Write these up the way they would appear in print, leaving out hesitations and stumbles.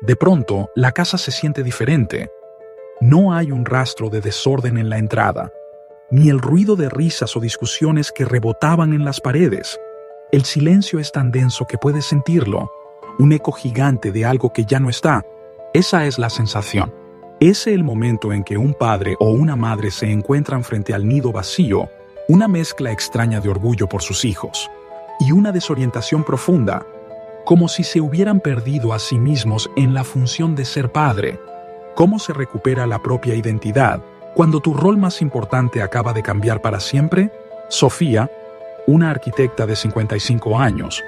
De pronto, la casa se siente diferente. No hay un rastro de desorden en la entrada, ni el ruido de risas o discusiones que rebotaban en las paredes. El silencio es tan denso que puedes sentirlo, un eco gigante de algo que ya no está. Esa es la sensación. Es el momento en que un padre o una madre se encuentran frente al nido vacío, una mezcla extraña de orgullo por sus hijos y una desorientación profunda, como si se hubieran perdido a sí mismos en la función de ser padre. ¿Cómo se recupera la propia identidad cuando tu rol más importante acaba de cambiar para siempre? Sofía, una arquitecta de 55 años,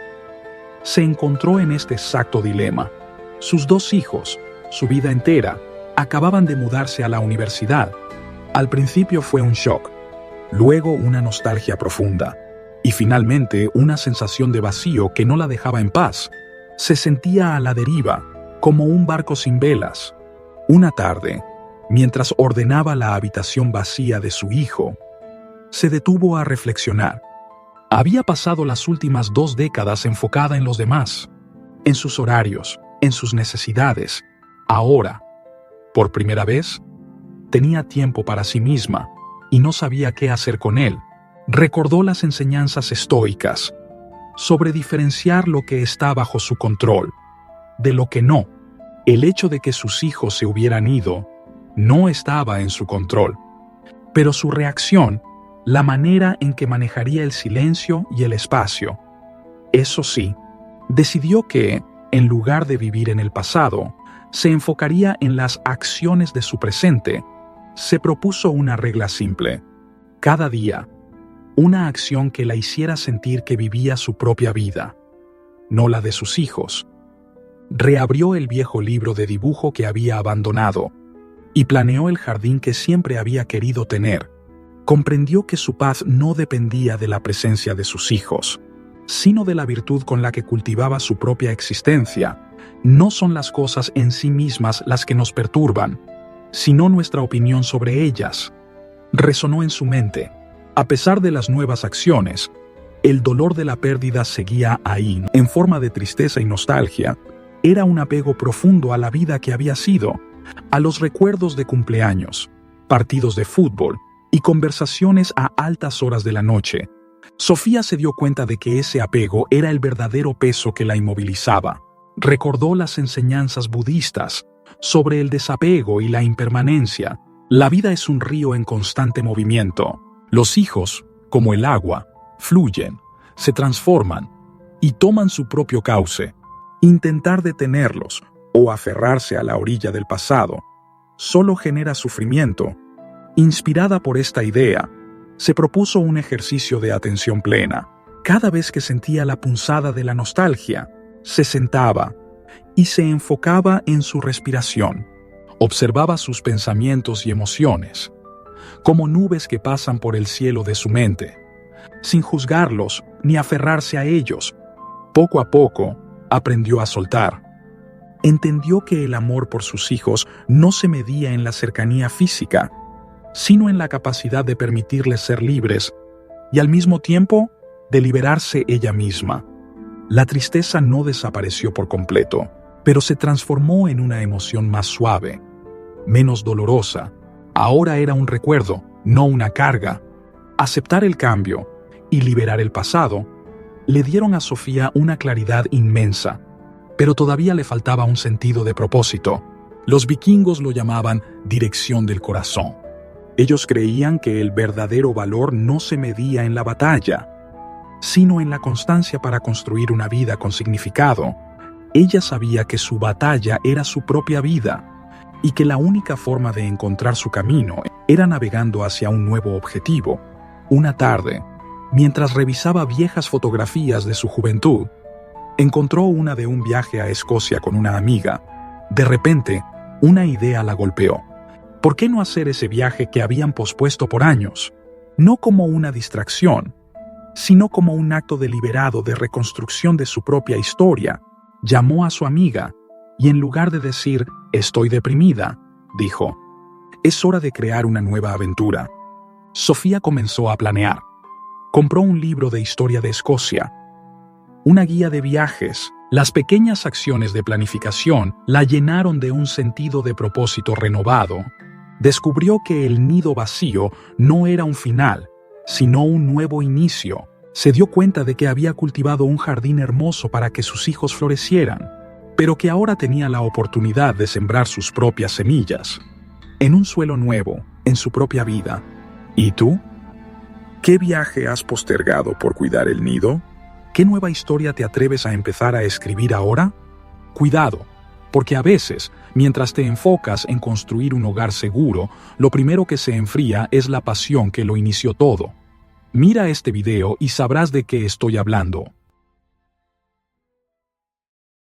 se encontró en este exacto dilema. Sus 2 hijos, su vida entera, acababan de mudarse a la universidad. Al principio fue un shock, luego una nostalgia profunda, y finalmente una sensación de vacío que no la dejaba en paz. Se sentía a la deriva, como un barco sin velas. Una tarde, mientras ordenaba la habitación vacía de su hijo, se detuvo a reflexionar. Había pasado las últimas 2 décadas enfocada en los demás, en sus horarios, en sus necesidades. Ahora, por primera vez, tenía tiempo para sí misma y no sabía qué hacer con él. Recordó las enseñanzas estoicas sobre diferenciar lo que está bajo su control de lo que no. El hecho de que sus hijos se hubieran ido no estaba en su control, pero su reacción, la manera en que manejaría el silencio y el espacio. Eso sí, decidió que, en lugar de vivir en el pasado, se enfocaría en las acciones de su presente. Se propuso una regla simple: cada día, una acción que la hiciera sentir que vivía su propia vida, no la de sus hijos. Reabrió el viejo libro de dibujo que había abandonado y planeó el jardín que siempre había querido tener. Comprendió que su paz no dependía de la presencia de sus hijos, sino de la virtud con la que cultivaba su propia existencia. No son las cosas en sí mismas las que nos perturban, sino nuestra opinión sobre ellas. Resonó en su mente. A pesar de las nuevas acciones, el dolor de la pérdida seguía ahí, en forma de tristeza y nostalgia. Era un apego profundo a la vida que había sido, a los recuerdos de cumpleaños, partidos de fútbol y conversaciones a altas horas de la noche. Sofía se dio cuenta de que ese apego era el verdadero peso que la inmovilizaba. Recordó las enseñanzas budistas sobre el desapego y la impermanencia. La vida es un río en constante movimiento. Los hijos, como el agua, fluyen, se transforman y toman su propio cauce. Intentar detenerlos o aferrarse a la orilla del pasado solo genera sufrimiento. Inspirada por esta idea, se propuso un ejercicio de atención plena. Cada vez que sentía la punzada de la nostalgia, se sentaba y se enfocaba en su respiración. Observaba sus pensamientos y emociones, como nubes que pasan por el cielo de su mente, sin juzgarlos ni aferrarse a ellos. Poco a poco, aprendió a soltar. Entendió que el amor por sus hijos no se medía en la cercanía física, sino en la capacidad de permitirles ser libres y al mismo tiempo de liberarse ella misma. La tristeza no desapareció por completo, pero se transformó en una emoción más suave, menos dolorosa. Ahora era un recuerdo, no una carga. Aceptar el cambio y liberar el pasado le dieron a Sofía una claridad inmensa, pero todavía le faltaba un sentido de propósito. Los vikingos lo llamaban dirección del corazón. Ellos creían que el verdadero valor no se medía en la batalla, sino en la constancia para construir una vida con significado. Ella sabía que su batalla era su propia vida y que la única forma de encontrar su camino era navegando hacia un nuevo objetivo. Una tarde, mientras revisaba viejas fotografías de su juventud, encontró una de un viaje a Escocia con una amiga. De repente, una idea la golpeó. ¿Por qué no hacer ese viaje que habían pospuesto por años? No como una distracción, sino como un acto deliberado de reconstrucción de su propia historia. Llamó a su amiga y en lugar de decir «estoy deprimida», dijo «es hora de crear una nueva aventura». Sofía comenzó a planear. Compró un libro de historia de Escocia, una guía de viajes Las pequeñas acciones de planificación la llenaron de un sentido de propósito renovado. Descubrió que el nido vacío no era un final, sino un nuevo inicio. Se dio cuenta de que había cultivado un jardín hermoso para que sus hijos florecieran, pero que ahora tenía la oportunidad de sembrar sus propias semillas, en un suelo nuevo, en su propia vida. ¿Y tú? ¿Qué viaje has postergado por cuidar el nido? ¿Qué nueva historia te atreves a empezar a escribir ahora? Cuidado, porque a veces, mientras te enfocas en construir un hogar seguro, lo primero que se enfría es la pasión que lo inició todo. Mira este video y sabrás de qué estoy hablando.